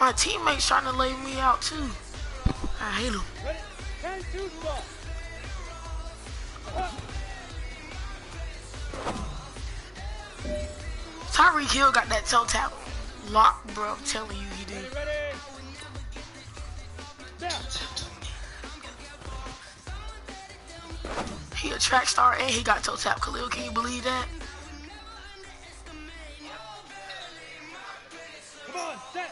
My teammates trying to lay me out too. I hate them. Tyreek Hill got that toe tap lock, bro. I'm telling you, he did. He a track star and he got toe tap. Khalil, can you believe that? Come on, set.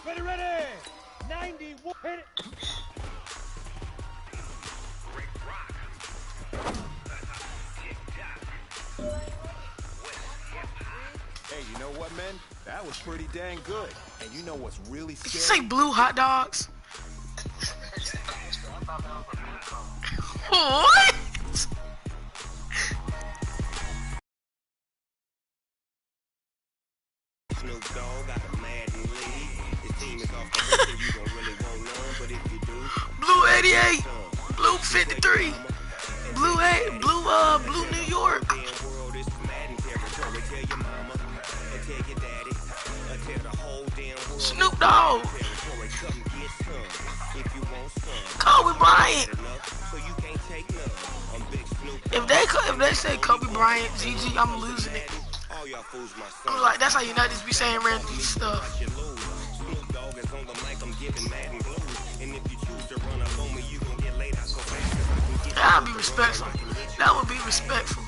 Ready. Ready. 91. Hit it. Hey, you know what, man? That was pretty dang good. And you know what's really scary? Did you say blue hot dogs? What? Snoop Dogg got a Madden lead. His team is off the hook, and you don't really want none. But if you do, Blue 88, blue 53, blue New York. Snoop Dogg. Kobe Bryant. If they say Kobe Bryant, GG, I'm losing it. I'm like, that's how United be saying random stuff. That'll be respectful. That would be respectful.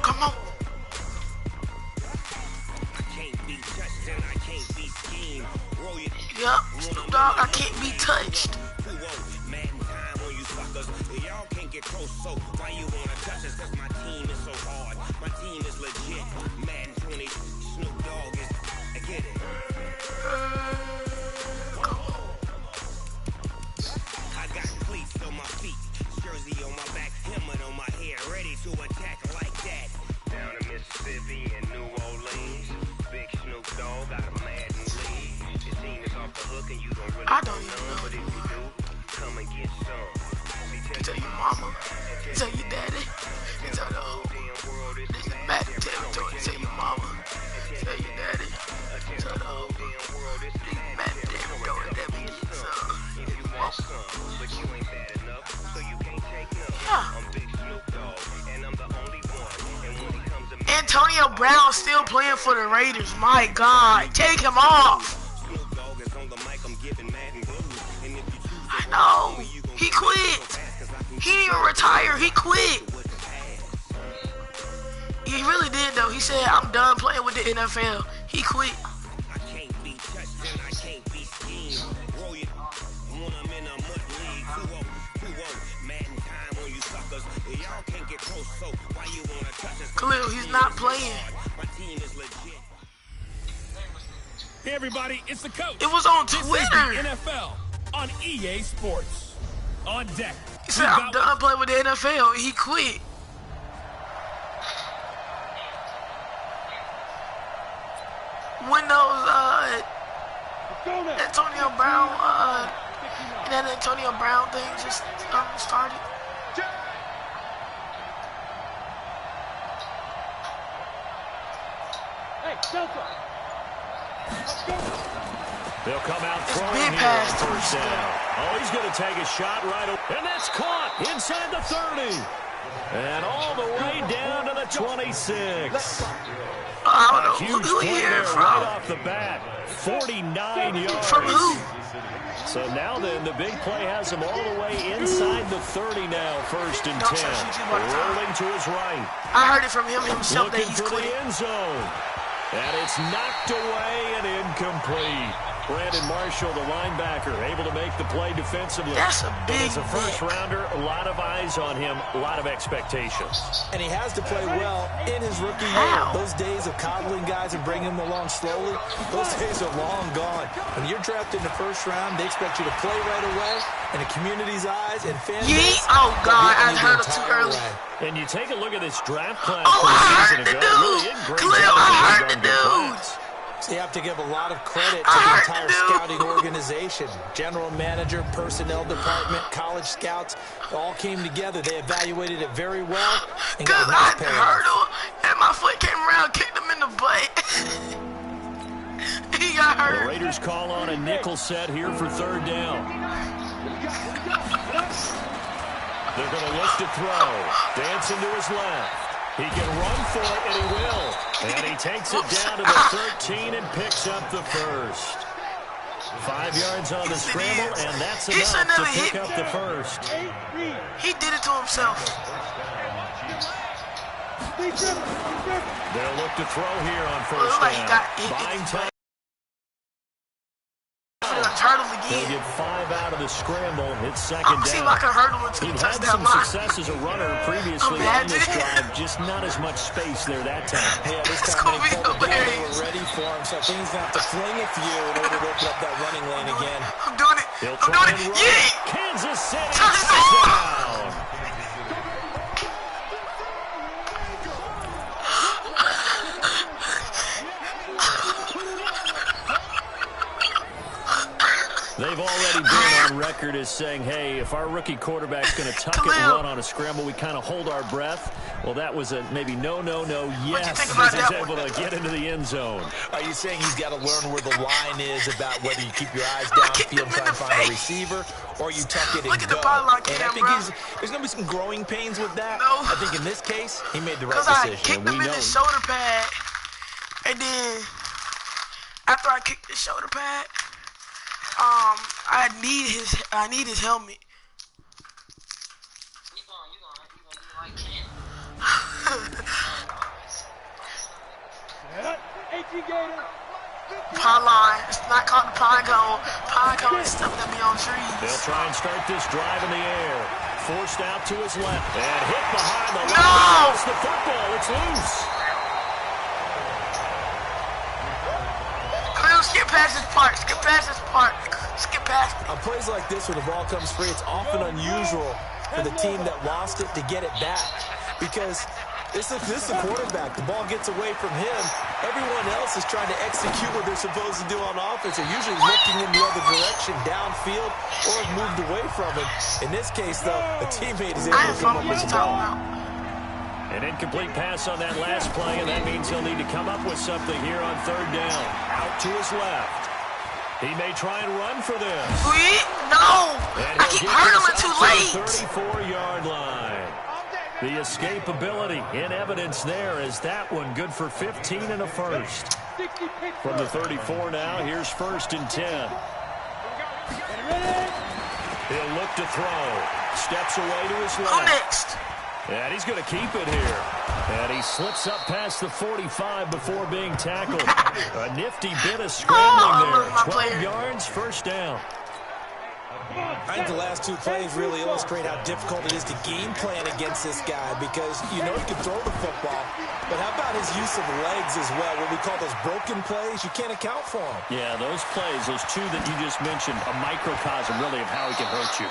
Come on. Yup, Snoop Dogg, I can't be touched. Y'all can't get close, so why you wanna touch us? Cause my team is so hard. My team is legit. Madden 20, Snoop Dogg is. I get it. I got cleats on my feet, jersey on my back, helmet on my head, ready to attack like that. Down in Mississippi and New Orleans, big Snoop Dogg got a Madden lead. Your team is off the hook and you don't really know, but if you do, come and get some. Tell your mama, tell your daddy, tell the whole this is Madden territory. Tell your mama, tell your daddy, tell the whole this is Madden territory. That means if you want some, but you ain't bad enough, so you can't take none. Yeah. I'm Big Snoop Dogg, and I'm the only one. And when it comes to Antonio Brown still playing for the Raiders. My God, take him off. Snoop Dogg is on the mic. I'm giving Madden blues, and if you choose I know. He quit. He didn't even retire. He quit. He really did though. He said, "I'm done playing with the NFL." He quit. I can't be touched and I can't be schemed. Roll it when I'm in a mud league. Who won't? Madden time on you suckers. Y'all can't get close, so why you wanna touch us? Khalil, he's not playing. My team is legit. Hey everybody, it's the coach. It was on Twitter. This is the NFL on EA Sports. On deck. He said, "I'm done playing with the NFL." He quit. When those Antonio Brown and that Antonio Brown thing just started. Hey, Delta. Let's go. They'll come out throwing big here pass on first down. Oh, he's going to take a shot right away. And that's caught inside the 30. And all the way down to the 26. I A don't know huge who play he there here right from. off the bat. 49 yards. From who? So now then, the big play has him all the way inside the 30 now, first and 10. Rolling to his right. I heard it from him himself that Looking he's for quitting. the end zone. And it's knocked away and incomplete. Brandon Marshall, the linebacker, able to make the play defensively. That's a big As a first-rounder, a lot of eyes on him, a lot of expectations. And he has to play well in his rookie year. Those days of coddling guys and bringing them along slowly, those days are long gone. When you're drafted in the first round, they expect you to play right away. In the community's eyes and fans' eyes. Oh, God, I heard it too early. And you take a look at this draft class Oh, from I a season heard the ago. Really dude. did great Khalil, job I of heard putting the on good dude. class. So you have to give a lot of credit to the entire scouting organization. General manager, personnel department, college scouts, all came together. They evaluated it very well and got a nice payoff. Hurdle, and my foot came around, kicked him in the butt. He got hurt. The Raiders call on a nickel set here for third down. They're going to look to throw. Dancing to his left. He can run for it, and he will. And he takes it down to the 13 and picks up the first. 5 yards on the scramble, and that's enough to pick up the first. He did it to himself. They'll look to throw here on first down. Buying time. They'll get 5 out of the scramble. It's second down. See if I can hurdle into the touchdown line. He'd had some success as a runner previously on this drive, just not as much space there that time. Yeah, this time they pulled the down, they were ready for him, so I think he's going to have to fling a few in order to open up that running lane again. I'm doing it. I'm doing it. Yeah! Kansas City touchdown! They've already been on record as saying, hey, if our rookie quarterback's going to tuck it and run on a scramble, we kind of hold our breath. Well, that was a maybe no, yes, as he's able to get into the end zone. Are you saying he's got to learn where the line is about whether you keep your eyes downfield and try to find a receiver, or you tuck it and go? And I think there's going to be some growing pains with that. I think in this case, he made the right decision. Because I kicked him in the shoulder pad, and then after I kicked the shoulder pad, I need his helmet. Pylon. It's not called the pine cone. Pine cone is stuff that be on trees. They'll try and start this drive in the air. Forced out to his left. And hit behind the line. It's the football. It's loose. Skip past this part. Skip past this part. Skip past it. On plays like this where the ball comes free, it's often unusual for the team that lost it to get it back. Because this is the quarterback. The ball gets away from him. Everyone else is trying to execute what they're supposed to do on offense. They're usually looking in the other direction, downfield, or have moved away from him. In this case, though, the teammate is able to come up with the ball. An incomplete pass on that last play, and that means he'll need to come up with something here on third down. Out to his left. He may try and run for this. No! I keep hurdling too late. 34-yard line. The escapability in evidence there as that one good for 15 and a first. From the 34 now, here's 1st and 10. He'll look to throw. Steps away to his left. Who next? And he's going to keep it here. And he slips up past the 45 before being tackled. A nifty bit of scrambling there. 12 yards, first down. I think the last 2 plays really illustrate how difficult it is to game plan against this guy, because you know he can throw the football, but how about his use of legs as well? What we call those broken plays, you can't account for them. Yeah, those plays, those 2 that you just mentioned, a microcosm really of how he can hurt you.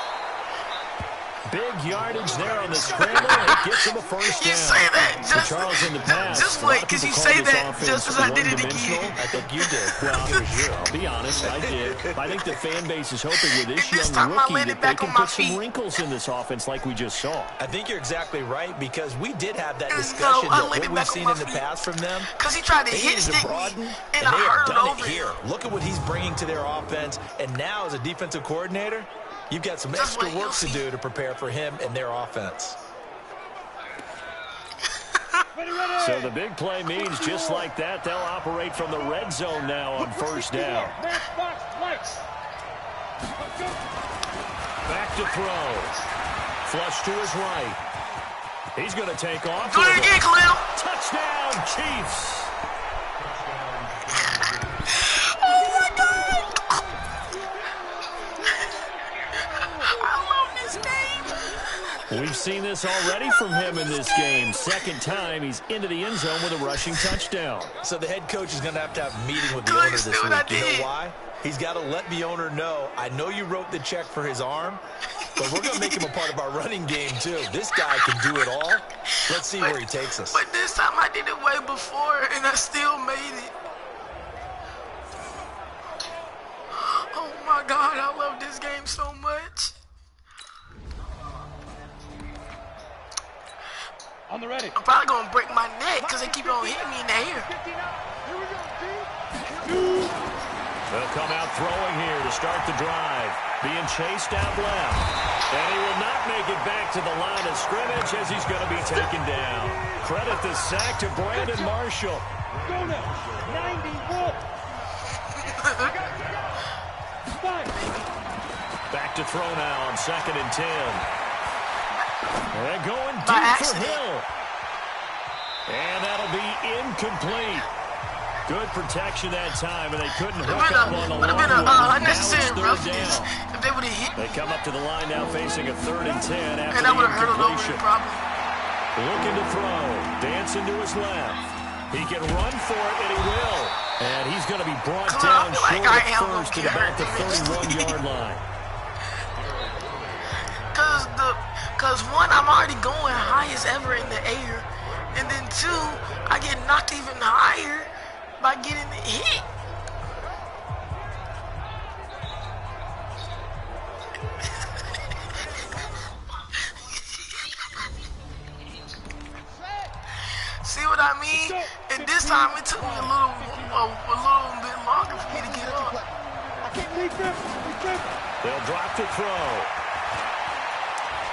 Big yardage there on the scramble, and it gets him a first down. You say that just, Charles in the past, just wait, because you say that just as I did it again. I think you did. Well, I'll be honest, I did. I think the fan base is hoping with this young rookie that they can put some wrinkles in this offense like we just saw. I think you're exactly right, because we did have that discussion that what we've seen in the past from them. Because he tried to hit stick me, and I hurdled over here. Look at what he's bringing to their offense, and now as a defensive coordinator, you've got some extra work to do to prepare for him and their offense. So the big play means just like that, they'll operate from the red zone now on first down. Back to throw. Flush to his right. He's going to take off. Do it again, Khalil. Touchdown, Chiefs. We've seen this already from him in this game. Second time he's into the end zone with a rushing touchdown. So the head coach is going to have a meeting with the owner this week. You know why? He's got to let the owner know, I know you wrote the check for his arm, but we're going to make him a part of our running game too. This guy can do it all. Let's see where he takes us. But this time I did it way before, and I still made it. God, I love this game so much. On the ready. I'm probably gonna break my neck because they keep on hitting me in the air. They'll come out throwing here to start the drive. Being chased out left. And he will not make it back to the line of scrimmage as he's going to be taken down. Credit the sack to Brandon Marshall. Go now. 91. Back to throw now on 2nd and 10. They're going By deep for accident. Hill. And that'll be incomplete. Good protection that time, and they couldn't hook up on the Would have been long a one. Now unnecessary it's third roughness down. if they would have hit. They come up to the line now facing a 3rd and 10 after And I would the have hurdled over incompletion. it probably. Looking to throw. Dancing to his left. He can run for it, and he will. And he's going to be brought Come down on, I feel like short I am of first gonna at get about hurt the eventually. 31-yard line. Cause one, I'm already going highest ever in the air, and then two, I get knocked even higher by getting hit. See what I mean? And this time it took me a little bit longer for me to get up. They'll drop to throw.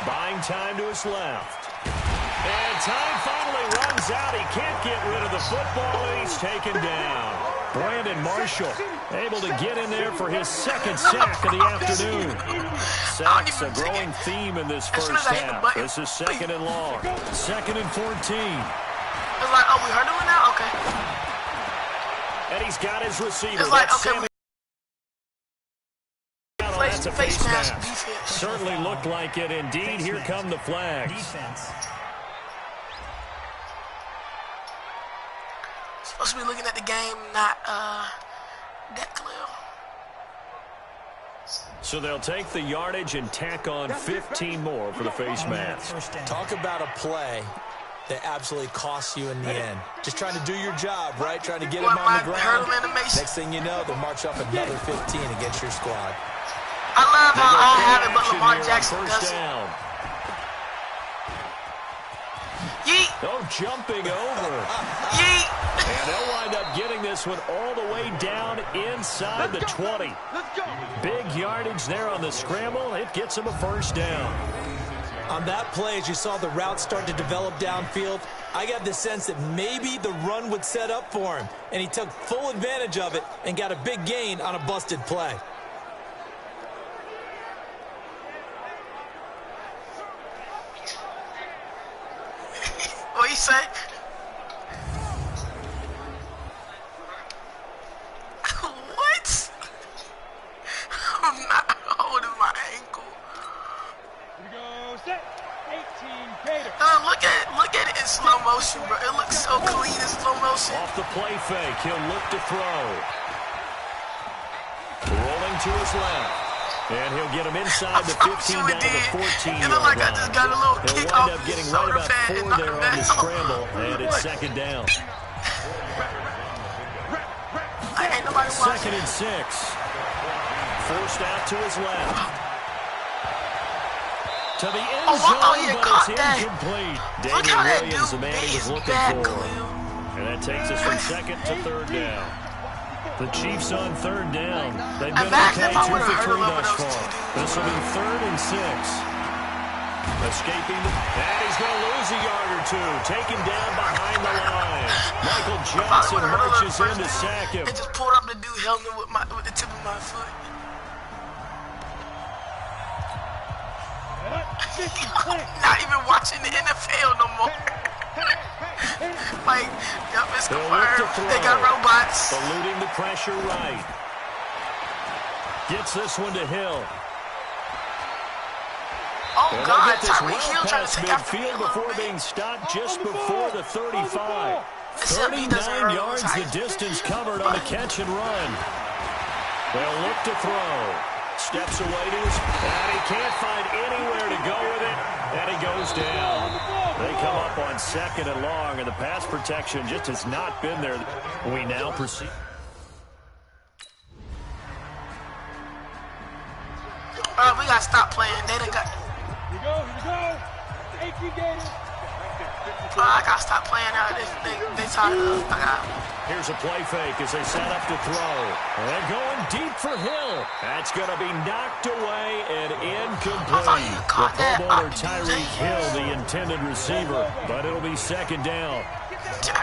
Buying time to his left. And time finally runs out. He can't get rid of the football, and he's taken down. Brandon Marshall able to get in there for his 2nd sack of the afternoon. Sacks a growing theme in this first half. This is 2nd and long. 2nd and 14. It's like, oh, we hurdling now? Okay. And he's got his receiver. It's like, That's okay, Sammy. That's a face mask defense. Certainly looked like it. Indeed, here come the flags. Supposed to be looking at the game, not that clear. So they'll take the yardage and tack on 15 more for the face mask. Talk about a play that absolutely costs you in the end. Just trying to do your job, right? Trying to get him on the ground. Next thing you know, they'll march up another 15 against your squad. I love how I have it, but Lamar Jackson doesn't. Yeet. Oh, jumping over. Yeet. And they'll wind up getting this one all the way down inside the 20. Big yardage there on the scramble. It gets him a first down. On that play, as you saw the route start to develop downfield, I got the sense that maybe the run would set up for him, and he took full advantage of it and got a big gain on a busted play. What you say? What? I'm not holding my ankle. Here we go. Set. 18 Gator. Look at it in slow motion, bro. It looks so clean in slow motion. Off the play fake, he'll look to throw. Rolling to his left. And he'll get him inside the 15 down to the 14-yard It looked like line. I just got a little He'll kick wind off up getting his right shoulder about pad 4 and knock there him on the down. scramble, and it's 2nd down. Ain't nobody watching. 2nd and 6. Forced out to his left. To the end zone, he had but caught it's that. incomplete. Look how Daniel that Williams, the dude man beat he was his looking back, for. Khalil. And that takes us from 2nd to 3rd down. The Chiefs on 3rd down. They've been Imagine okay, if I 2 would've for 3 hurdled over thus those far. two dudes. This will be 3rd and 6. Escaping, and he's going to lose a yard or two. Taken down behind the line. Michael Johnson marches in to sack him. And just pulled up the dude helmet with the tip of my foot. Not even watching the NFL no more. Like, yep, it's confirmed. They got robots. Eluding the pressure right. Gets this one to Hill. Oh, And God. they get this Tyreek well Hill trying past to take after me a midfield little before bit. being stopped just before the 35. Except he doesn't 39 earn yards his the height. distance covered on the catch and run. They'll look to throw. Steps away to his, and he can't find anywhere to go with it, and he goes down. They come up on 2nd and long, and the pass protection just has not been there. We now proceed. Bro, we gotta stop playing. They done got. Here we go. Hey, keep getting. Bro, I gotta stop playing now. They tired of. Here's a play fake as they set up to throw. And going deep for Hill. That's going to be knocked away and incomplete. The Pro Bowler Tyreek Hill, the intended receiver, but it'll be second down.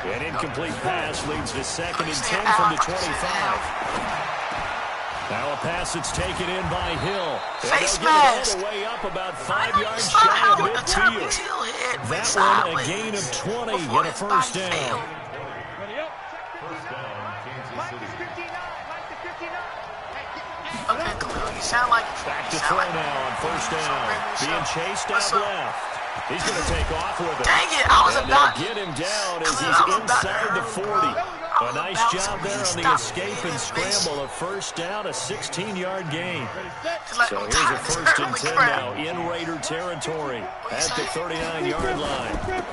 An incomplete pass leads to 2nd and 10 from the 25. Now a pass that's taken in by Hill. Face mask. All the way up about 5 yards shy of midfield. That one a gain of 20 and a first down. Okay, Khalil, you sound like... Back to throw now on first down. Being chased out left. He's going to take off with it. Dang it, I was about... Get him down as he's inside the 40. A nice job there on the escape and scramble. A first down, a 16-yard gain. So here's a 1st and 10 now in Raider territory at the 39-yard line.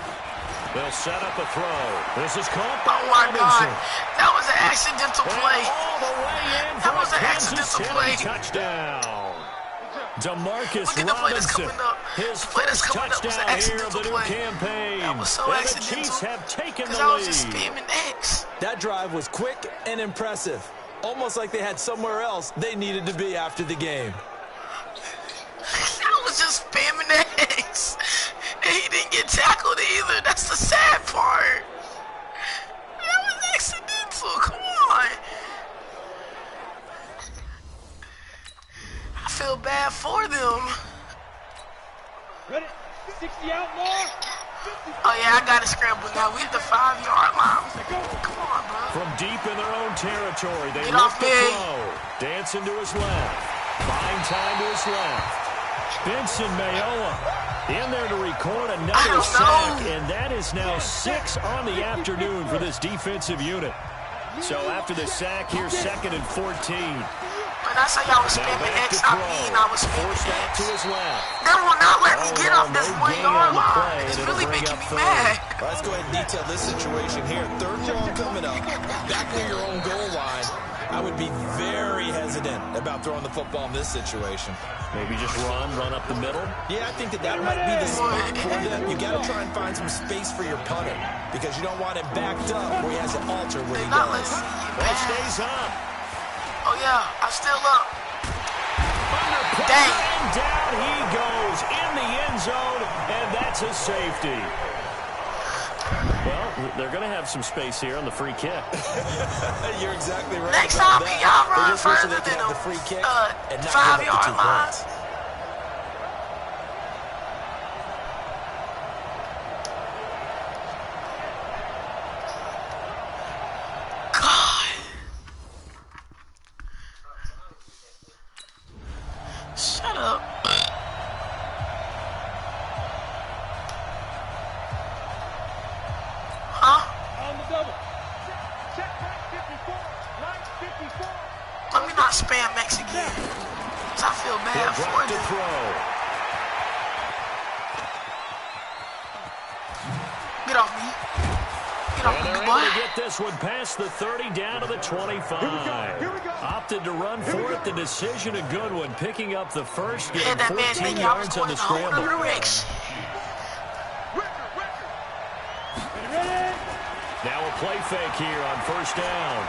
They'll set up a throw. This is caught by Robinson. That was an accidental play. All the way in for a Kansas City touchdown. DeMarcus Robinson, his first touchdown here of the new campaign. That was so accidental. The Chiefs have taken the I was lead. just spamming X. That drive was quick and impressive. Almost like they had somewhere else they needed to be after the game. I was just spamming X. And he didn't get tackled either. That's the sad part. That was accidental. Come on. I feel bad for them. Ready? 60 out more. Oh, yeah, I got to scramble now. We at the 5-yard line. Come on, bro. From deep in their own territory, they Get look off to me. throw. Dancing to his left. Buying time to his left. Benson Mayowa in there to record another sack, and that is now 6 on the afternoon for this defensive unit. So after the sack, here's 2nd and 14. When I say I was spamming X, I mean I was spamming X. To his left. They will not let me get off this 1-yard line. It's really making me mad. All right, let's go ahead and detail this situation here. 3rd and long coming up, back near your own goal line. I would be very hesitant about throwing the football in this situation. Maybe just run up the middle. Yeah, I think that might be the spot for them. You got to try and find some space for your punter because you don't want him backed up where he has to alter what he does. Well, it stays up. Oh, yeah, I'm still up. Dang. And down he goes in the end zone, and that's a safety. Well, they're going to have some space here on the free kick. You're exactly right. Next time, can y'all run further they than the free kick and not 5-yard lines? Shut up. Huh? On the double. Check back 54. Line 54. Let me not spam X again. Cause I feel bad for to them. throw. Get off me. Get off And me, they're boy. able to get this one past the 30 down to the 25. Here we go. Opted to run for it. The decision a good one. Picking up the first, Yeah, getting that man 14 think I was yards on going the in a whole scramble. other direction. Ready? Now a play fake here on first down.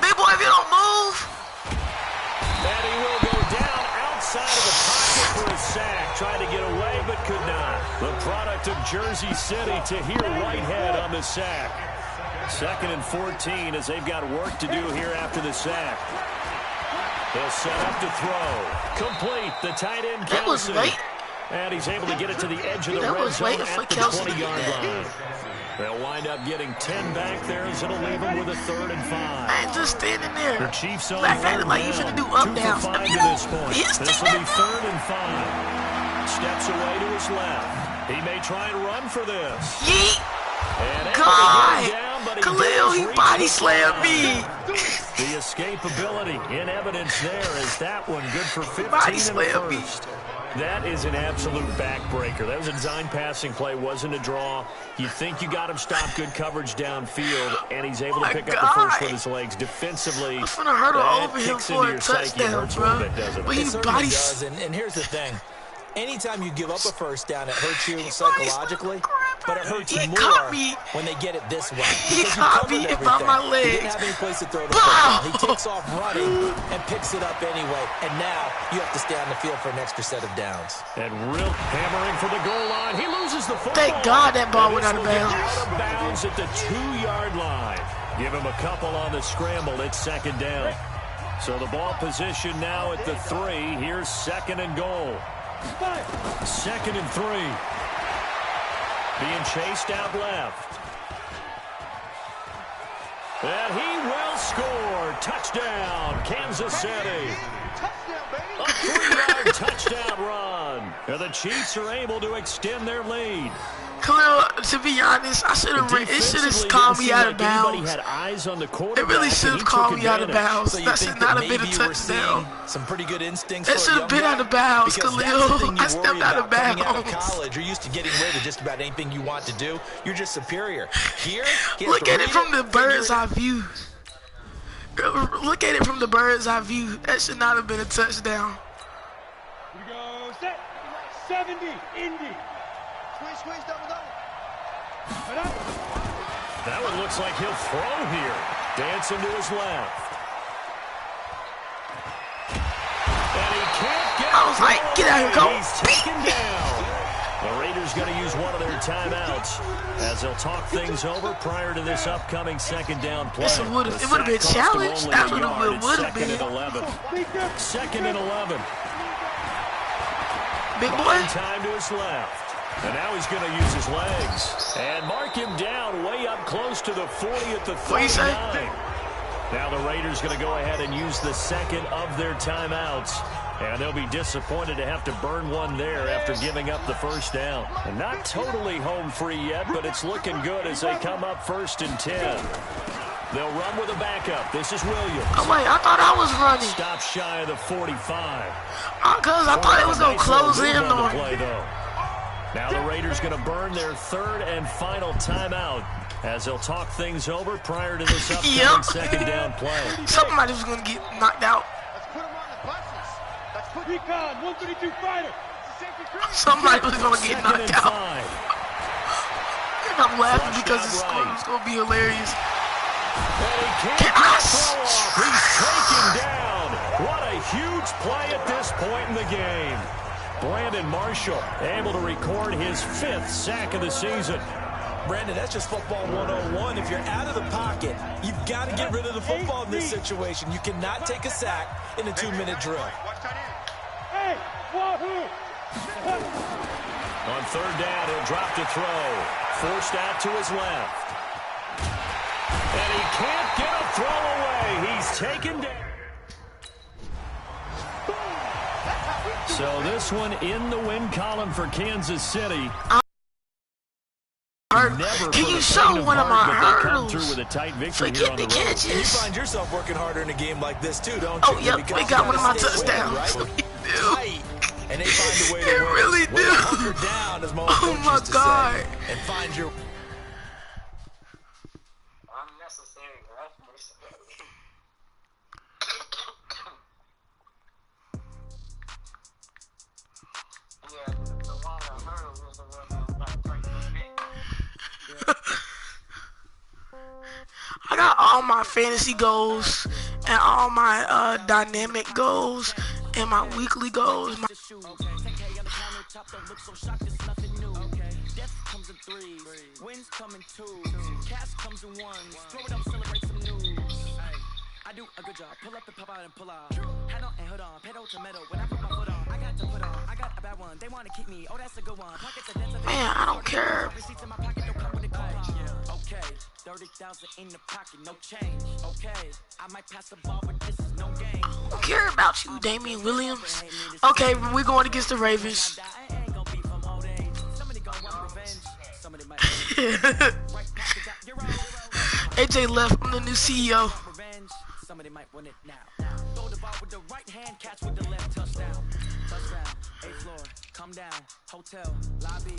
Big boy, if you don't move. And he will go down outside of the pocket for a sack. Tried to get away, but could not. The product of Jersey City, Tahir Whitehead on the sack. 2nd and 14 as they've got work to do here after the sack. They'll set up to throw. Complete. The tight end That was Kelsey. late. And he's able to get it to the edge of the That red was zone waiting for at the Kelsey to do 20-yard that. line. They'll wind up getting 10 back there as it'll leave them with a 3rd and 5. I ain't just standing there. The Chiefs on Like, third like you down. finna do up 2 for downs. 5 to this point. Yes, This take will be that 3rd and 5. Steps away to his left. He may try and run for this. Yeet. And able to God. get him down, but he Khalil, does he reach body the slammed line. me. The escapability in evidence there is that one good for 15 Body in the slammed me. first. That is an absolute backbreaker. That was a design passing play, wasn't a draw. You think you got him stopped, good coverage downfield, and he's able to pick up the first with his legs. Defensively, I'm finna hurdle over him kicks for into a your psyche. touchdown, Hurts a bro. little bit, doesn't it? But he certainly bodies. does, and here's the thing. Anytime you give up a first down, it hurts you psychologically, but it hurts you more when they get it this way. He caught me in by my legs. He didn't have any place to throw the football. He takes off running and picks it up anyway, and now you have to stay on the field for an extra set of downs. And real hammering for the goal line. He loses the football. Thank God that ball went out of bounds. Out of bounds at the 2-yard line. Give him a couple on the scramble. It's second down. So the ball position now at the 3. Here's second and goal. Second and 3. Being chased out left. And he will score. Touchdown, Kansas City. A 3-yard touchdown run. And the Chiefs are able to extend their lead. Khalil, to be honest, I should have. It should have called me out of bounds. Had eyes on the It really should have called me out of bounds. So that should not have been a touchdown. Some pretty good instincts. That should have been out of bounds, Khalil. I stepped out of bounds. Out of college, you're used to getting away with just about anything you want to do. You're just superior. Here, look at it from the bird's eye view. Look at it from the bird's eye view. That should not have been a touchdown. Here we go. Set. 70. Indy. Squeeze, double. That one looks like he'll throw here. Dancing to his left. And he can't get I was like, get out here, go. He's taken down. The Raiders going to use one of their timeouts as they'll talk things over prior to this upcoming second down play. It would have been challenged. That's what it would have been. Second and 11. Big boy. Time to his left. And now he's going to use his legs. And mark him down way up close to the 40 at the 39. Now the Raiders going to go ahead and use the second of their timeouts. And they'll be disappointed to have to burn one there after giving up the first down. And not totally home free yet, but it's looking good as they come up 1st and 10. They'll run with a backup. This is Williams. Oh, wait, I thought I was running. Stop shy of the 45. Because I thought it was going to close in on play, though. Now the Raiders going to burn their 3rd and final timeout as they'll talk things over prior to this upcoming second down play. Somebody was going to get knocked out. Let's put him on the buses. Recon, 132 fighter. Somebody was going to get Second knocked and out. 5. And I'm laughing because it's going to be hilarious. And he can't throw off. He's taken down. What a huge play at this point in the game. Brandon Marshall able to record his 5th sack of the season. Brandon, that's just football 101. If you're out of the pocket, you've got to get rid of the football in this situation. You cannot take a sack in a 2-minute drill. Hey, wahoo! On 3rd down, he'll drop to throw. Forced out to his left. And he can't get a throw away. He's taken down. So this one in the win column for Kansas City. Can you show one of my hurdles? With a tight victory Forget the catches. You find yourself working harder in a game like this too, don't you? Oh, yep, they got one of my touchdowns. Right? And they find a way to They really do. hunker down, as Oh my God. and find your. I got all my fantasy goals and all my dynamic goals and my weekly goals. I do a good job. Pull up the pop out and pull out. Head on and hold on. Pedal to metal. When I put my foot on, I got to put on. I got a bad one. They want to keep me. Oh, that's a good one. Pockets are dense. Man, I don't care. Receipts in my pocket don't come with a clutch. Okay, 30,000 in the pocket, no change. Okay, I might pass the ball, but this is no game. I don't care about you, Damian Williams. Okay, we're going against the Ravens. AJ left. I'm the new CEO. revenge. Somebody might want it now. Throw the ball with the right hand, catch with the left. Touchdown. Touchdown. 8th floor. Come down. Hotel. Lobby.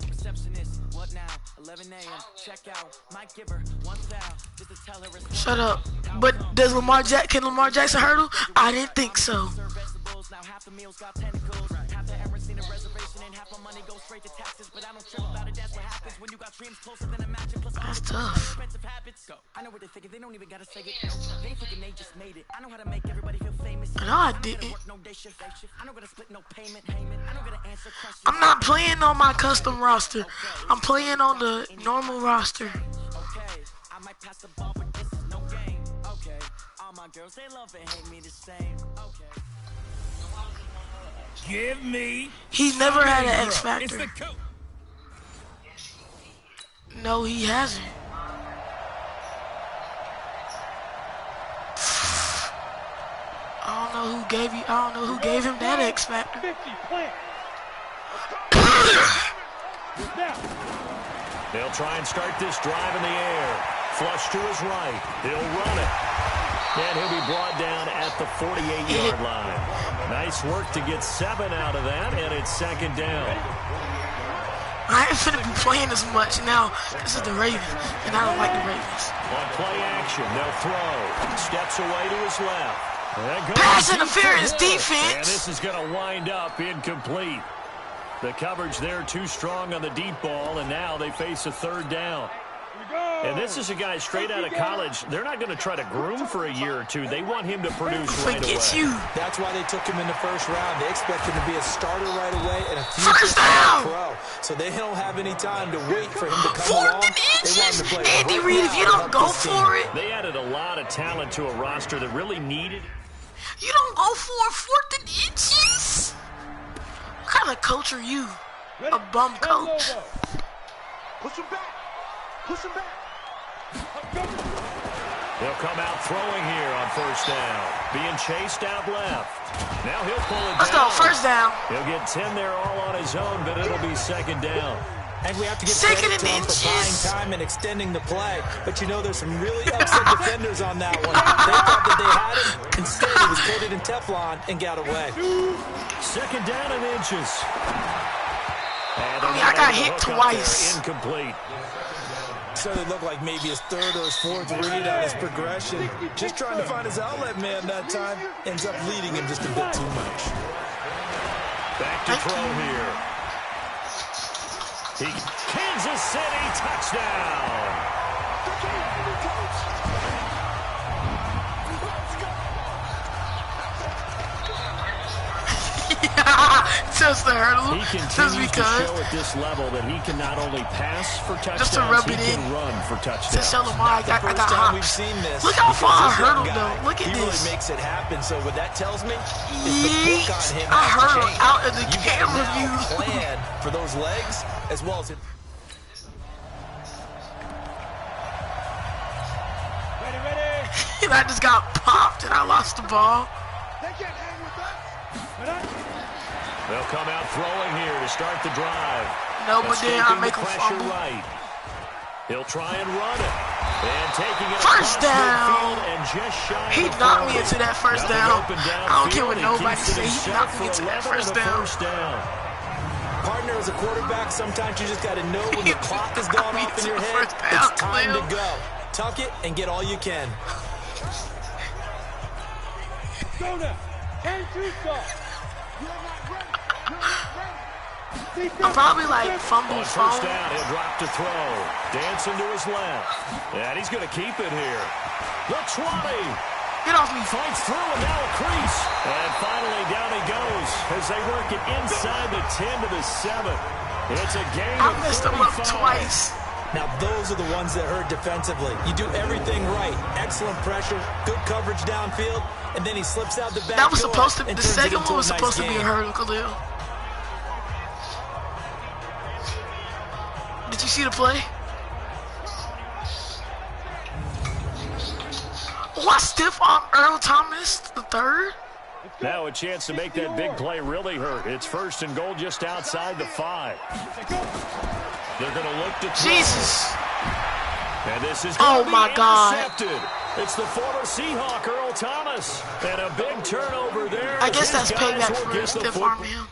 Receptionist. What now? 11 a.m. Check out. Mike give her 1 foul. Just to tell her it's Shut up. But can Lamar Jackson hurdle? I didn't think so. now half the meals got tentacles. Half the Emirates seen a reservation and half my money goes straight to taxes. But I don't trip about it, that's what happens when you got dreams closer than imagine. Plus that's tough. Expensive habits. Go. I know what they're thinking, they don't even gotta say it. They thinking they just made it. I know how to make everybody feel famous. No, I didn't. No day shift. I don't gotta split no payment. I don't gotta answer questions. I'm not playing on my custom roster. I'm playing on the normal roster. Okay, I might pass the ball, but this is no game. Okay, all my girls, they love and hate me the same. Okay. Give me. He's never had an X Factor. It's the coach. No, he hasn't. I don't know who gave him that X Factor. They'll try and start this drive in the air. Flush to his right. He'll run it. And he'll be brought down at the 48-yard line. Nice work to get 7 out of that, and it's second down. I ain't finna be playing as much now. This is the Ravens, and I don't like the Ravens. On play action, they'll throw. Steps away to his left. Pass interference defense. And this is going to wind up incomplete. The coverage there too strong on the deep ball, and now they face a third down. And this is a guy straight out of college. They're not going to try to groom for a year or two. They want him to produce right away. That's why they took him in the first round. They expect him to be a starter right away and a first down pro. So they don't have any time to wait for him to come along. They want him to play. Andy Reid, if you don't go for it. They added a lot of talent to a roster that really needed. You don't go for 4th and inches? What kind of coach are you? A bum coach. Push him back. Push him back. He'll come out throwing here on first down. Being chased out left. Now he'll pull it down. Let's go, first down. He'll get 10 there all on his own, but it'll be second down. And we have to give credit to him for buying time and extending the play. But you know, there's some really upset defenders on that one. They thought that they had him. Instead, he was coated in Teflon and got away. Second down and inches. And I got hit twice. Incomplete. So it looked like maybe his 3rd or his 4th read on his progression. Just trying to find his outlet man that time. Ends up leading him just a bit too much. Back to throw here. Kansas City touchdown. Just to hurdle. He continues to show at this level that he can not only pass for touchdowns, just to rub it he in. can run for touchdowns. To show Lamar I got hops. Look how far I hurdled though. Look at he this. Really makes it happen. So what that tells me is the book on him. I hurdled out of the camera view. Plan for those legs as well as it. And I just got popped and I lost the ball. They can't hang with us. They'll come out throwing here to start the drive. No, but then I make him fumble. Right. He'll try and run it. And taking it first down. And just shy he knocked me into that first down. I don't care what nobody says. He knocked me into that first down. Partner, as a quarterback, sometimes you just got to know when the clock is going off in your head. It's time to go. Tuck it and get all you can. Go now. And too soft. You're not ready. I'm probably like fumble phone. First down, he'll drop to throw. Dancing to his left. And he's going to keep it here. The 20. Get off me. Fights through and now a crease. And finally down he goes as they work it inside the 10 to the 7. It's a game I of messed 35. him up twice. Now those are the ones that hurt defensively. You do everything right. Excellent pressure, good coverage downfield, and then he slips out the back. That was supposed to be, the second one was supposed to be a hurdle, Khalil. Did you see the play? Oh, I stiff arm Earl Thomas, the 3rd. Now a chance to make that big play really hurt. It's 1st and goal just outside the 5. They're going to look to throw. Jesus. And this is Oh going to my be God. intercepted. It's the former Seahawk, Earl Thomas. And a big turnover there. I guess that's His guys payback will for get the stiff football. arm him.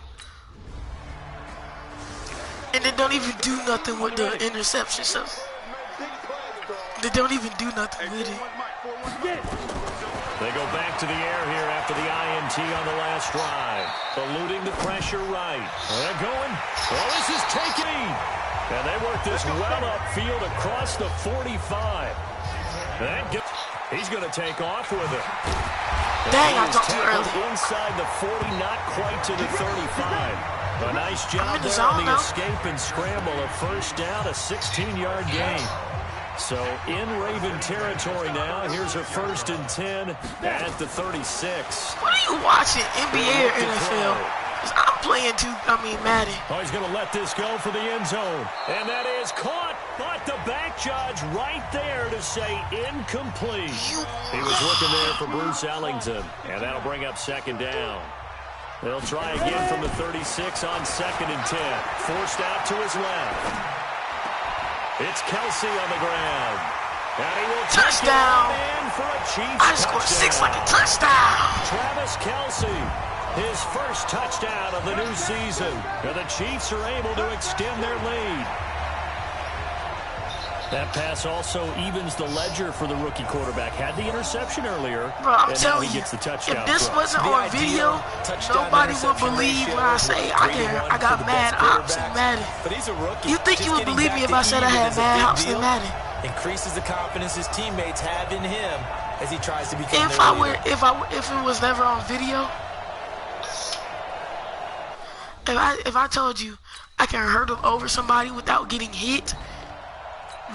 And they don't even do nothing with the interception, so they don't even do nothing with it. They go back to the air here after the INT on the last drive. Eluding the pressure right. They're going. Well, this is taking. And they work this well upfield across the 45. He's going to take off with it. Dang, I got too early. Inside the 40, not quite to the 35. A nice job there on the escape and scramble. A first down, a 16-yard gain. So in Raven territory now. Here's a 1st and 10 at the 36. What are you watching, NBA or NFL? 'Cause I'm playing Madden. Oh, he's going to let this go for the end zone. And that is caught, but the back judge right there to say incomplete. He was looking there for Bruce Ellington, and that'll bring up 2nd down. They'll try again from the 36 on 2nd and 10. Forced out to his left. It's Kelsey on the ground. And he will touchdown. In for a Chiefs I scored 6 like a touchdown. Travis Kelsey, his first touchdown of the new season. And the Chiefs are able to extend their lead. That pass also evens the ledger for the rookie quarterback. Had the interception earlier, bro, I'm and now telling he you, gets the touchdown. if this wasn't The on video, nobody would believe when I say I got mad ops in Madden. But he's a rookie. You think Just you would getting believe back me if to I said I even had is a mad big ops in deal. Madden? Increases the confidence his teammates have in him as he tries to become If their leader. if it was never on video, if I told you I can hurdle over somebody without getting hit,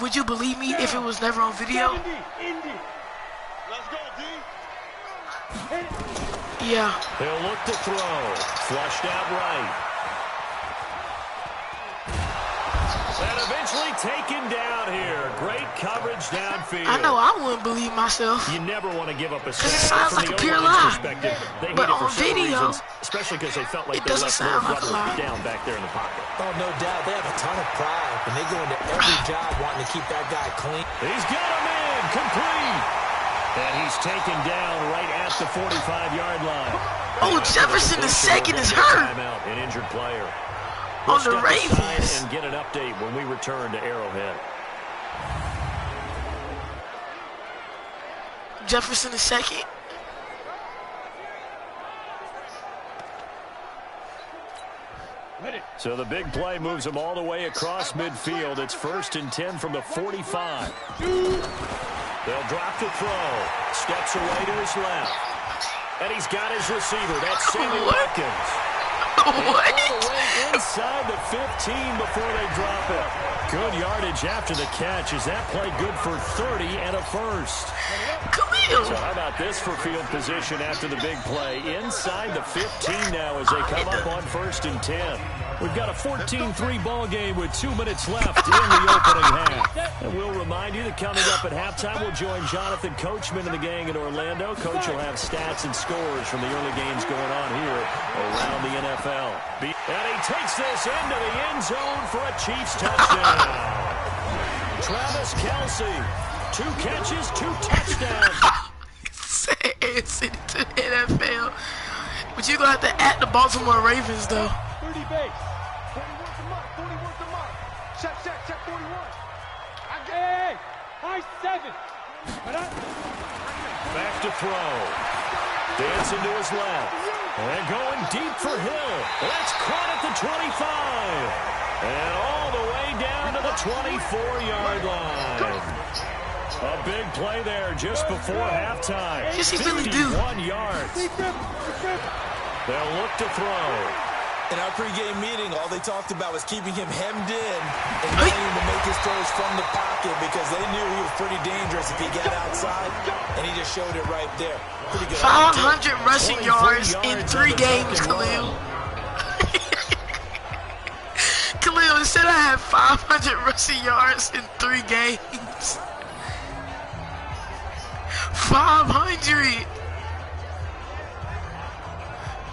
would you believe me if it was never on video? Yeah. He'll look to throw. Flushed out right. And eventually taken down here. Great coverage downfield. I know I wouldn't believe myself. You never want to give up a Because it sack. sounds From like the a pure Overland's lie. perspective, they But need it for on several video, reasons, especially because they felt like it they doesn't left their sound like a brother lie. down back there in the pocket. Oh, no doubt. They have a ton of pride, and they go into every job wanting to keep that guy clean. He's got him in. Complete. And he's taken down right at the 45-yard line. Oh, Jefferson II is hurt. Timeout, an injured player. On We'll the step aside Ravens. and get an update when we return to Arrowhead. Jefferson II. So the big play moves him all the way across midfield. It's 1st and 10 from the 45. They'll drop the throw. Steps away to his left. And he's got his receiver. That's Sammy Watkins. All the way inside the 15 before they drop it. Good yardage after the catch. Is that play good for 30 and a first? So how about this for field position after the big play? Inside the 15 now as they come up on 1st and 10. We've got a 14-3 ball game with 2 minutes left in the opening half. And we'll remind you that coming up at halftime, we'll join Jonathan Coachman and the gang in Orlando. Coach will have stats and scores from the early games going on here around the NFL. And he takes this into the end zone for a Chiefs touchdown. Travis Kelsey, 2 catches, 2 touchdowns. It's into the NFL. But you're going to have to at the Baltimore Ravens, though. 30 base. 41 to mark. 41 to mark. Check 41. Hey, high 7. Back to throw. Dancing to his left. And going deep for Hill. That's caught at the 25. And all the way down to the 24-yard line. A big play there just before halftime. Yes, he really do. 51 yards. They'll look to throw. In our pregame meeting, all they talked about was keeping him hemmed in and getting him to make his throws from the pocket because they knew he was pretty dangerous if he got outside, and he just showed it right there. Pretty good. 500 rushing yards in 3 games, Khalil. Khalil, instead I had 500 rushing yards in 3 games. 500.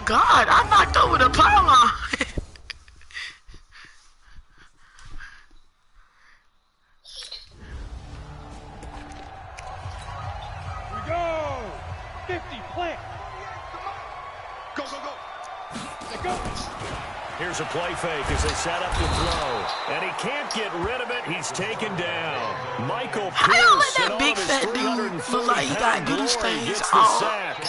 God, I knocked over the pylon. Here's a play fake as they set up the throw. And he can't get rid of it. He's taken down. Michael How y'all let Pierce, that in all big of his fat dude look like he got 330-pound goose glory, stains gets the all sack.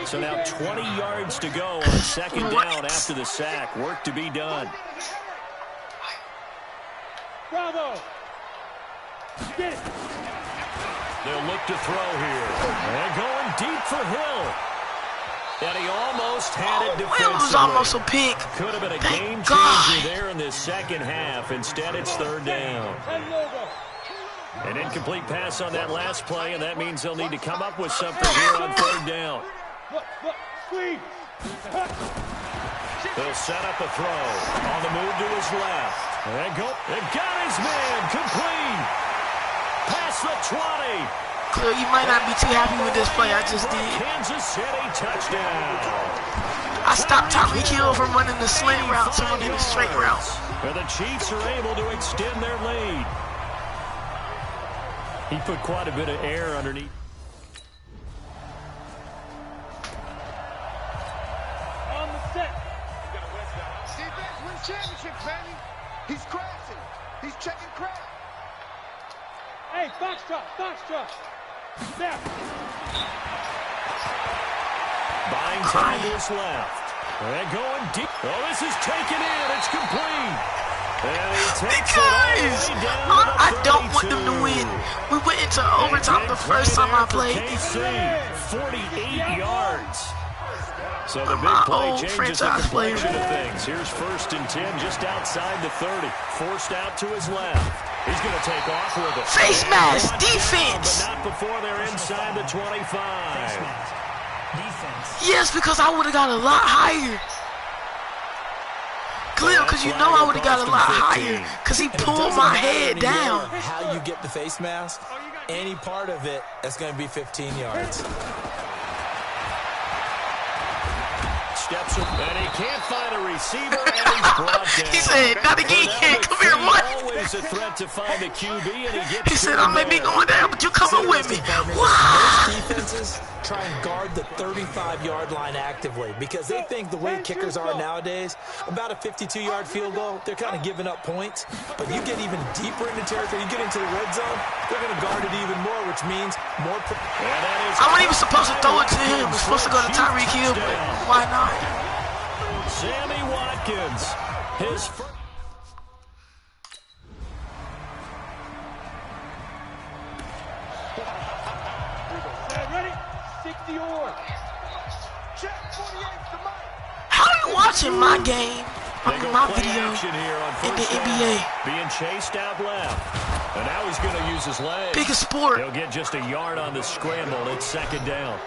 So now 20 yards to go on second down after the sack. Work to be done. Bravo. Get it. They'll look to throw here. And going deep for Hill. And he almost had it defensively. It was almost a pick. Could have been a Thank game God. changer there in this second half. Instead, it's third down. An incomplete pass on that last play, and that means they'll need to come up with something here on third down. They'll set up a throw. On the move to his left. And got his man complete. Past the 20. Cleo, you might not be too happy with this play I just did. Kansas City touchdown. I stopped Tyreek Hill from running the slant route to running the straight route. Where the Chiefs are able to extend their lead. He put quite a bit of air underneath. On the set. Defense wins championships, baby. He's crashing. He's checking crack. Hey, foxtrot, foxtrot. There. Buying time to his left. And going deep. Oh, this is taken in. It's complete. And he takes it all the way down to I don't 32. want them to win. We went into overtime the first time I played. KC, 48 yards. So the big My play old changes the franchise complexion player. of things. Here's 1st and 10 just outside the 30. Forced out to his left. He's going to take off with it. Face mask, But defense. not before they're inside the 25. Yes, because I would have got a lot higher. Cleo, because you know I would have got a lot higher. Because he pulled my head down. How you get the face mask, any part of it, that's going to be 15 yards. Steps up, and he can't find a receiver, and he's brought down. He said, not again. Come here, what? Always a threat to find a QB, and he gets He said, I may be going down, but you coming with me. Most defenses try and guard the 35-yard line actively because they think the way kickers are nowadays, about a 52-yard field goal, they're kind of giving up points. But you get even deeper into territory, you get into the red zone, they're going to guard it even more, which means more. I wasn't even supposed to throw it to him. It was supposed to go to Tyreek Hill, but why not? Sammy Watkins, his first. Ready? 60 or. Check 48's the mic. How are you watching my game, my video, Action here on in the first down. NBA? Being chased out left. And now he's going to use his legs. Biggest sport. He'll get just a yard on the scramble. It's second down.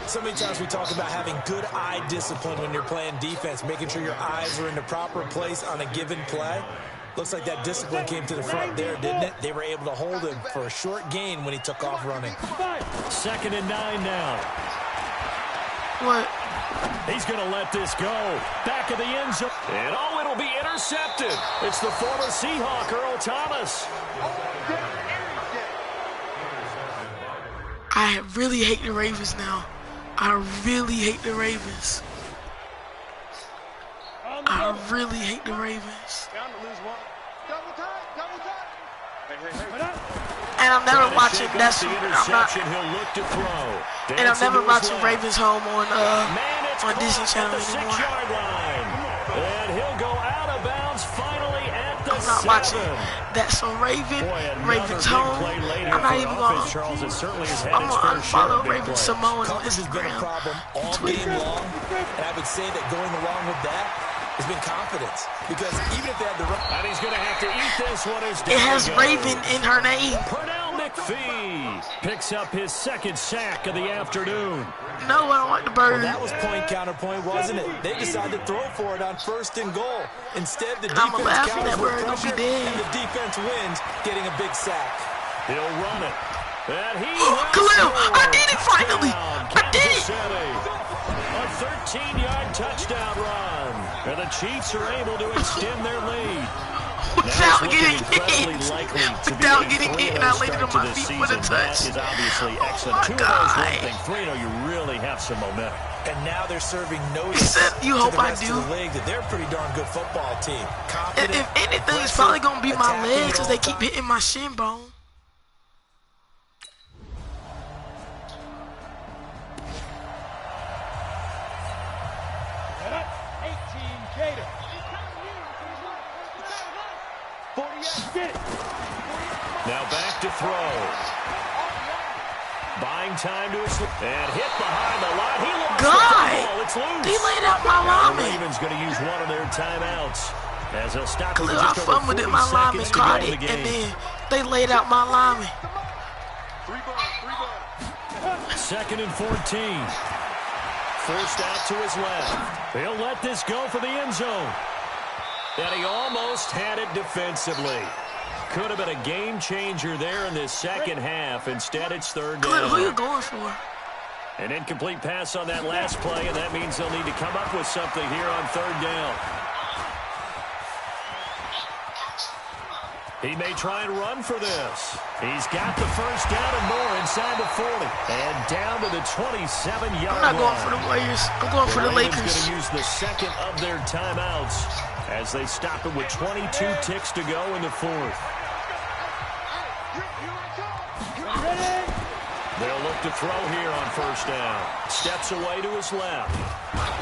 So many times we talk about having good eye discipline when you're playing defense, making sure your eyes are in the proper place on a given play. Looks like that discipline came to the front there, didn't it? They were able to hold him for a short gain when he took off running. 2nd and 9 now. What? He's going to let this go. Back of the end zone. And oh, it'll be intercepted. It's the former Seahawk, Earl Thomas. I really hate the Ravens now. I really hate the Ravens. I really hate the Ravens. Down to lose one. Double time, double time. Hey. And I'm never watching. Shake That's off the I'm not. interception. He'll look to throw. And I'm Dancing never to his watching left. Ravens home on Man, it's on Disney caught Channel at the anymore. 6-yard line. And he'll go out of bounds finally at the I'm not 7. watching. That's on Raven. Ravens home. I'm not even going. Charles, it certainly has had I'm its gonna fair share unfollow of big Raven plays. Samoan on Coverage has been a Instagram. problem all game long, and I would say that going along with that has been confidence. Because even if they had the run, And he's going to have to eat this one as It has down he goes. Raven in her name. Pernell McPhee picks up his 2nd sack of the afternoon. No, I don't like the bird. that was point counterpoint, wasn't it? They decided to throw for it on 1st and goal. Instead, the I'ma defense laugh at counters that with bird, gonna be pressure, dead. and the defense wins, getting a big sack. He'll run it. And he Khalil, I did it finally. I did it. A 13-yard touchdown run. And the Chiefs are able to extend their lead. Now Without it's looking getting incredibly hit. likely to be Without a getting hit, 3-0 and I landed on start to my this feet with a season. touch. That is obviously excellent. my 2-0 is God. one thing. 3-0, you really have some momentum. And now they're serving He notice said, to you the hope I rest do. of the league that they're a pretty darn good football team. Confident, If anything, it's aggressive, probably going to be my attacking legs at because all they keep times. hitting my shin bone. That's 18 Gator. 48, get it. Now back to throw. Buying time to his and hit behind the line. He lost the football. It's loose. They laid out my Now the lineman. Ravens going to use one of their timeouts as they'll stop it with Khalil, I just over fumbled 40 it. My lineman seconds to go caught in it, the and game. then they laid out my lineman. 3 ball. Second and 14. Forced out to his left. He'll let this go for the end zone. And he almost had it defensively. Could have been a game changer there in this second half. Instead, it's third Khalil, who down. you going for? An incomplete pass on that last play, and that means they'll need to come up with something here on third down. He may try and run for this. He's got the first down and more inside the 40. And down to the 27-yard line. I'm not going for the Warriors. I'm going for the Ravens Lakers. going to use the second of their timeouts as they stop it with 22 ticks to go in the fourth. They'll look to throw here on first down. Steps away to his left.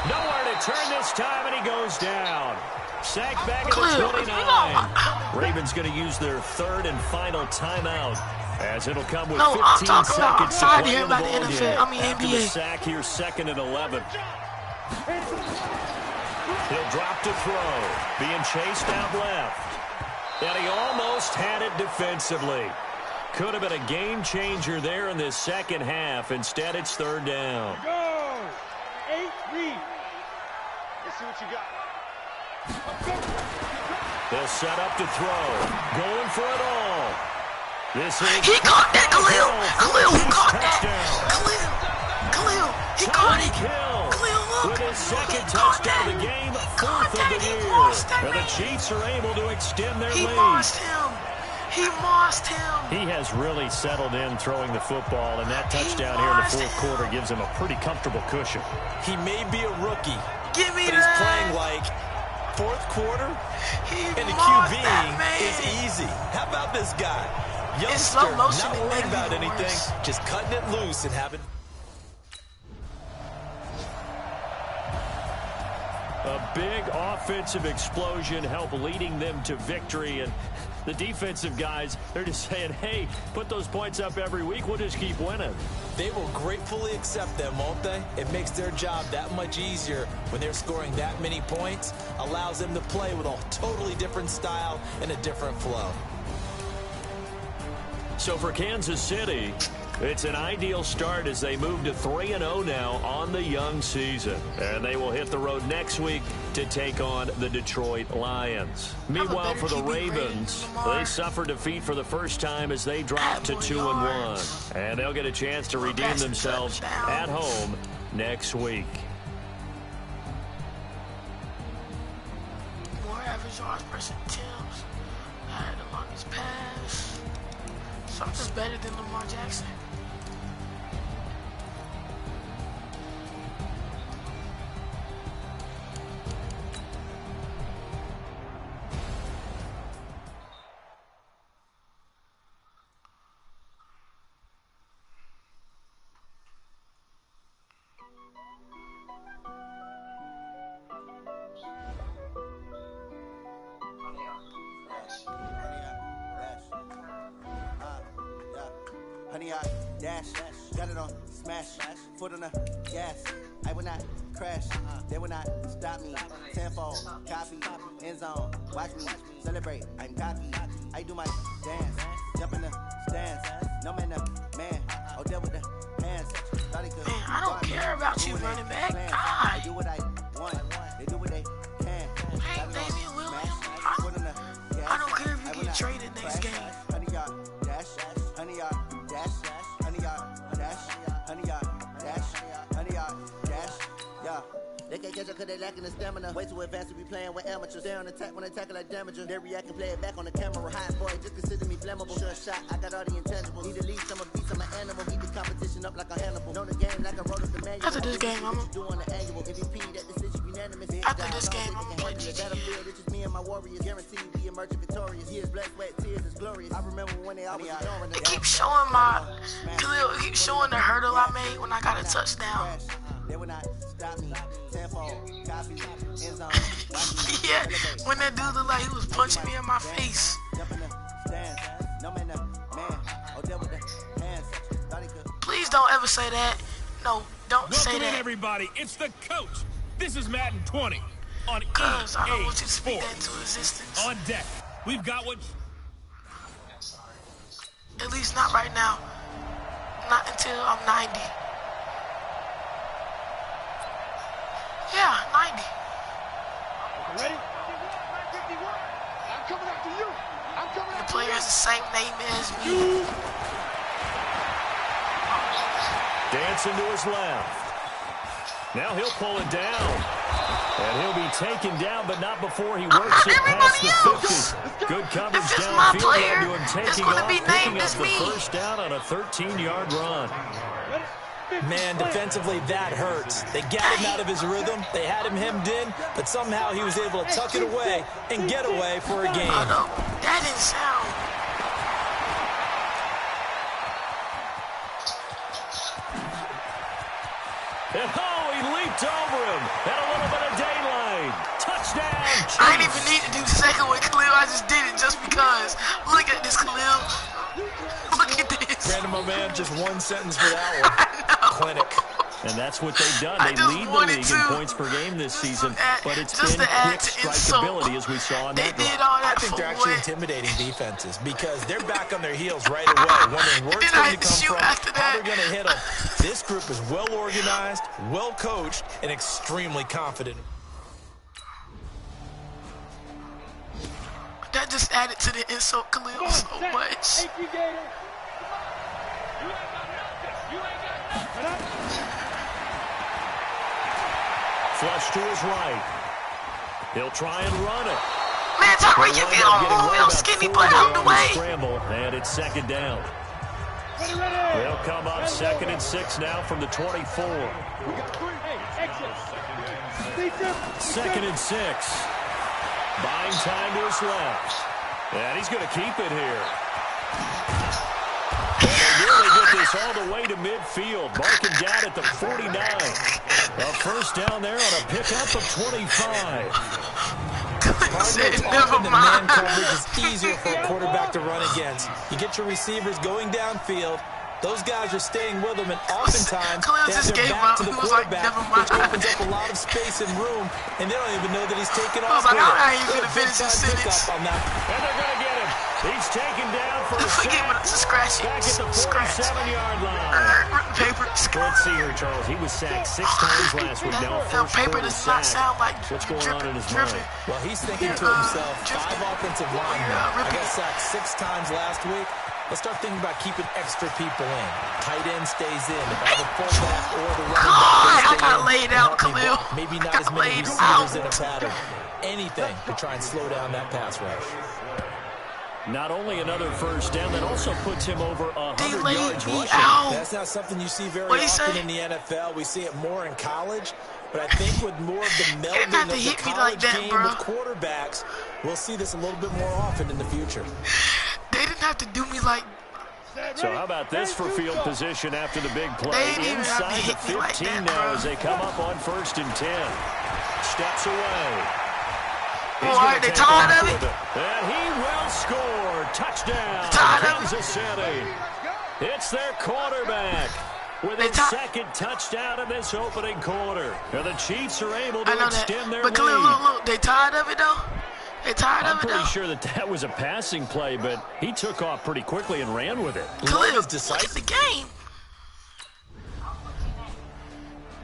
Nowhere to turn this time, and he goes down. Sacked back at the 29. Ravens going to use their third and final timeout as it'll come with 15 I'm talking about, I'm seconds to tired of play hearing in the about the ballgame. NFL. I mean After the NBA. sack here, second and 11. He'll drop to throw. Being chased out left. And he almost had it defensively. Could have been a game changer there in this second half. Instead, it's third down. Go. 8 read. Let's see what you got. They'll set up to throw. Going for it all. This is He caught that, Khalil. Khalil, he caught that. touchdown. Khalil, he caught it. Hill Khalil, look. with his second He caught touchdown that. of the game, Caught fourth of that. the He year. lost that And the man. Chiefs are able to extend their He lead. mossed him. He mossed him. He has really settled in throwing the football, and that touchdown here in the fourth quarter gives him a pretty comfortable cushion. He may be a rookie, Give me but he's that. playing like fourth quarter, He and the mossed QB that man. is easy. How about this guy? It's slow Youngster, motion not and worried make about it anything, worse. just cutting it loose and having... A big offensive explosion helped leading them to victory, and the defensive guys, they're just saying, hey, put those points up every week, we'll just keep winning. They will gratefully accept them, won't they? It makes their job that much easier when they're scoring that many points, allows them to play with a totally different style and a different flow. So for Kansas City, it's an ideal start as they move to 3-0 now on the young season. And they will hit the road next week to take on the Detroit Lions. Meanwhile, for the Ravens, they suffered defeat for the first time as they dropped to 2-1. And they'll get a chance to redeem themselves at home next week. More average yards per attempts. Had the longest pass. Something's better than Lamar Jackson. Honey, I dash, got it on smash, foot on the gas. I will not crash, they will not stop me. Tenfold, copy, end zone, watch me celebrate. I'm cocky, I do my dance, jump in the stands. No man, the man, oh, deal with the hands. Man, I don't care about you, running back. I do what I want, they do what they can. Hey, Damian Williams. I don't care if you get traded next game. Honey, yard dash, honey, yard dash, honey, yard dash, honey, yard dash, honey, yard dash, yeah. They can't catch up cause they lacking the stamina. Way too advanced to be playing with amateurs. Stay on attack when they tackle like damager. They react and play it back on the camera. Hot boy, just consider me flammable. Sure shot, I got all the intangibles. Need to lead some beats, I'm an animal. Heat the competition up like a Hannibal. Know the game like I wrote up the manual. After this game, I'm do on the annual MVP, that decision unanimous. after this game, I'm gonna play GG. Battlefield, it's just me and my warriors. Guaranteed we emerging victorious. Years, blood, sweat, tears is glorious. I remember when they always ignoring us. It keeps showing it keeps showing the hurdle I made when I got a touchdown. They will not stop me. Tenfold, copy, end zone. Yeah, when that dude looked like he was punching me in my face. Jump in the stands. No man, man. Oh, there with the hands. Thought he could. Please don't ever say that. No, don't say Welcome in, that. everybody. It's the coach. This is Madden 20 on Cause I don't EA want you to speak that Sports. into existence. On deck, we've got what... At least not right now. Not until I'm 90. Yeah, 90. Ready? 51. I'm coming after you. I'm coming The after player you. has the same name as me. Dancing to his left. Now he'll pull it down. And he'll be taken down, but not before he works it past the 50. Good coverage If it's my downfield player, to him it's taking gonna off, be picking named up as the me. first down on a 13-yard run. Man, defensively, that hurts. They got him out of his rhythm. They had him hemmed in, but somehow he was able to tuck it away and get away for a gain. Oh no, that didn't sound. And he leaped over him. And a little bit of daylight. Touchdown, Chiefs. I didn't even need to do second with Khalil. I just did it just because. Look at this, Khalil. Look at this. Brandon, my man, just one sentence for that one. Clinic. And that's what they've done. I They just lead the wanted league to. in points per game this season, but it's Just been to add quick to insult. strikeability as we saw in They that did drive. all I that think for they're actually what? intimidating defenses because they're back on their heels right away, wondering where it's Then I going had to to come shoot from, after how that. they're going to hit them. This group is well organized, well coached, and extremely confident. That just added to the insult Khalil so much. Thank you, Gator. You ain't got nothing. You ain't got nothing. Flush to his right. He'll try and run it. Man, Tyreek, if you don't Getting move right your about skinny 40 butt out the on way. Scramble, and it's second down. Ready, ready. They'll come up second and 6 now from the 24. We got three. Hey, exit. Second and 6. Buying time to his left. And he's going to keep it here. And they nearly get this all the way to midfield. Marking down at the 49. A first down there on a pickup of 25. Cardinals Never often the man mind. coverage is easier for a quarterback to run against. You get your receivers going downfield. Those guys are staying with them, and oftentimes Khalil they have just their gave back up. to the He was like, quarterback, never mind. which opens up a lot of space and room, and they don't even know that he's taking I was off. like, with I it. ain't even gonna finish this Big time sentence. pickup on that. And they're going to get him. He's taken down for a Forget sack. what it's a scratch. Back at the Scratch. 47-yard line. Paper. Let's see here, Charles. He was sacked 6 times last week. Now That first paper quarter does not sack. sound like What's going on in his mind? dripping. Well, he's thinking to himself, 5 offensive linemen. I ripping. got sacked 6 times last week. Let's start thinking about keeping extra people in. Tight end stays in. If I have a fullback or the running God, back, I they stay got in laid and out, help me Khalil. block. Maybe not I as got many laid receivers out. in a pattern. Anything to try and slow down that pass rush. Not only another first down, that also puts him over 100 They laid yards me rushing. out. That's not something you see very What'd he often say? in the NFL. We see it more in college. But I think with more of the didn't melding have of to the hit me college like that, game bro. with quarterbacks, we'll see this a little bit more often in the future. They didn't have to do me like. So how about this for field position after the big play? They didn't even have to Inside hit the me like 15 that, now bro. as they come up on 1st and 10. Steps away. Oh, all right, they tired of it? And he will score. Touchdown, Tired of it? Kansas City. It's their quarterback with They his second touchdown in this opening quarter. And the Chiefs are able to I know that. extend their But lead. Khalil, look, they tired of it though. They tired I'm of it pretty though. sure that was a passing play, but he took off pretty quickly and ran with it. Khalil, is look decisive. at the game.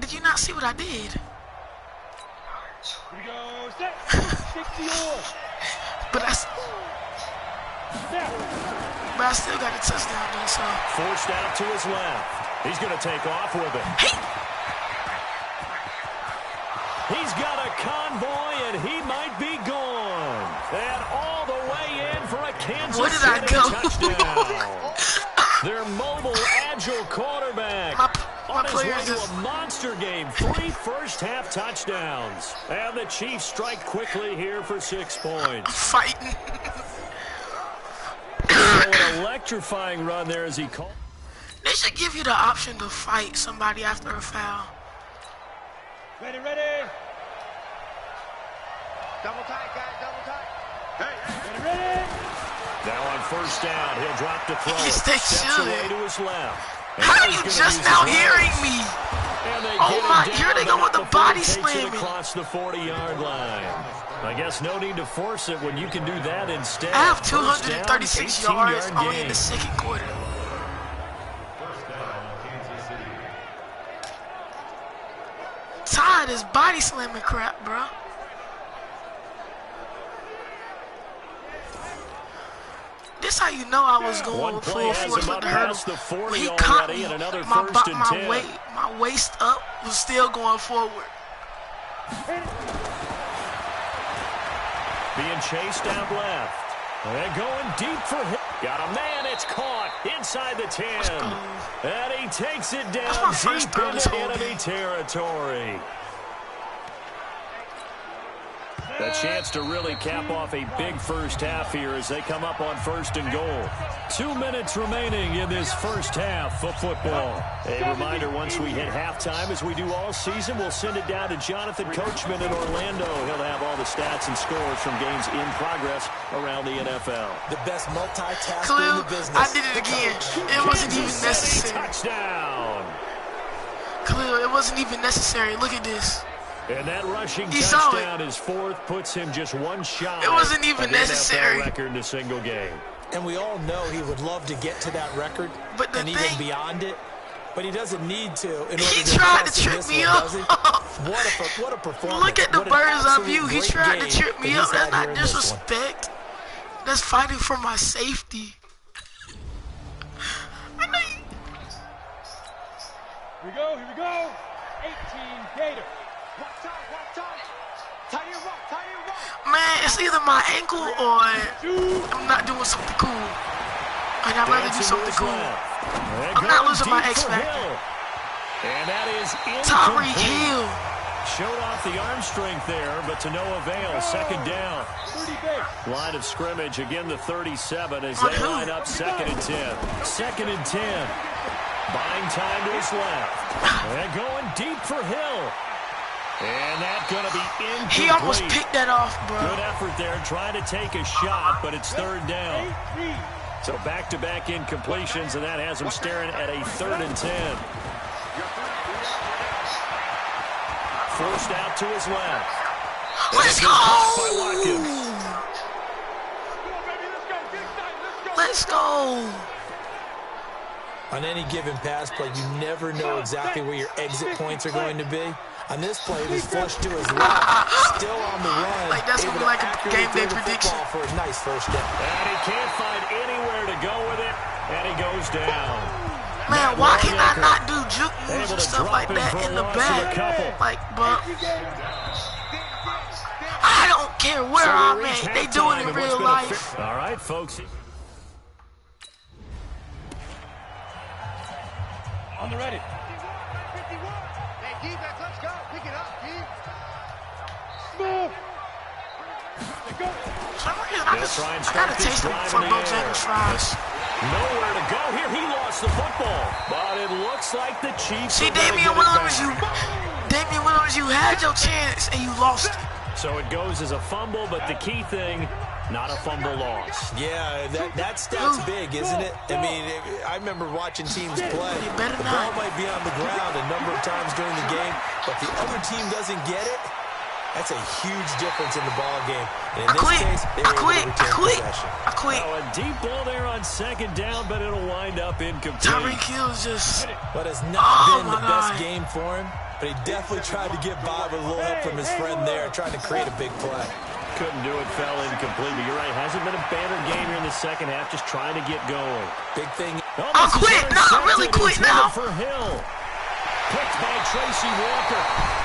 Did you not see what I did? Here we go. Set. 60 yours. But I still got a touchdown though, so. Forced out to his left. He's going to take off with it. Hey! He's got a convoy, and he might be gone. And all the way in for a Kansas City touchdown. Their mobile, agile quarterback on his way to a monster game. 3 first-half touchdowns. And the Chiefs strike quickly here for 6 points. Fighting. So an electrifying run there as he called. They should give you the option to fight somebody after a foul. Ready, ready. Double tight, guys, double tight. Ready, ready. Now on first down, he'll drop to throw. Yes, they Steps should. away to his left. How are you just now hearing me? Oh my, here they go with the body slamming. Across the 40-yard line. I guess no need to force it when you can do that instead. I have 236 yards only in the second quarter. Tired of this body slamming crap, bro. This how you know I was going full force with the hurdle. When he caught me, my waist up was still going forward. Being chased out left. And going deep for him. Got a man, it's caught inside the 10. And he takes it down deep into enemy territory. A chance to really cap off a big first half here as they come up on 1st and goal. 2 minutes remaining in this first half of football. A reminder, once we hit halftime, as we do all season, we'll send it down to Jonathan Coachman in Orlando. He'll have all the stats and scores from games in progress around the NFL. The best multitasker in the business. I did it again. It wasn't even necessary. Touchdown. Khalil, it wasn't even necessary. Look at this. And that rushing touchdown, his 4th, puts him just 1 shot. It wasn't even necessary. NFL record in a single game. And we all know he would love to get to that record and even beyond it. But he doesn't need to. He tried to trip me up. What a performance. Look at the bird's eye view. He tried to trip me up. That's not disrespect. That's fighting for my safety. Here we go, here we go. 18 Gator. Man, it's either my ankle or I'm not doing something cool. And I'd rather do something cool. I'm not losing my X Factor. And that is Tyreek Hill. Showed off the arm strength there, but to no avail. 2nd down. Line of scrimmage, again the 37 as they line up 2nd and 10. 2nd and 10. Buying time to his left. And going deep for Hill. And that's going to be incomplete. He almost picked that off, bro. Good effort there, trying to take a shot, but it's 3rd down. So back-to-back incompletions, and that has him staring at a 3rd and 10. Forced out to his left. Let's go! Let's go! On any given pass play, you never know exactly where your exit points are going to be. On this play, it was flushed to his left, still on the run. Like that's gonna be like a game day prediction. For a nice first down. And he can't find anywhere to go with it, and he goes down. Man, why can I not do juke moves and stuff like that in the back? Like, but I don't care where I'm at. They do it in real life. All right, folks. On the ready. Hey, defense, let's go. Pick it up, Steve. Move. For some reason, I gotta taste them for Bojangles fries. Nowhere to go here. He lost the football, but it looks like the Chiefs. See, Damian Williams, you had your chance and you lost it. So it goes as a fumble, but the key thing, not a fumble loss. Yeah, that stat's big, isn't it? I mean, I remember watching teams play. The ball might be on the ground a number of times during the game, but the other team doesn't get it. That's a huge difference in the ball game. And in this case, they were able to retain possession. I quit. Oh, a deep ball there on 2nd down, but it'll wind up incomplete. Tyreek Hill's just... But it's not been the best game for him, but he definitely tried to get by with a little help from his friend there, trying to create a big play. Couldn't do it, fell incomplete. But you're right, hasn't been a banner game here in the second half, just trying to get going. Big thing. I'll quit. No, I really quit now. For Hill. Picked by Tracy Walker.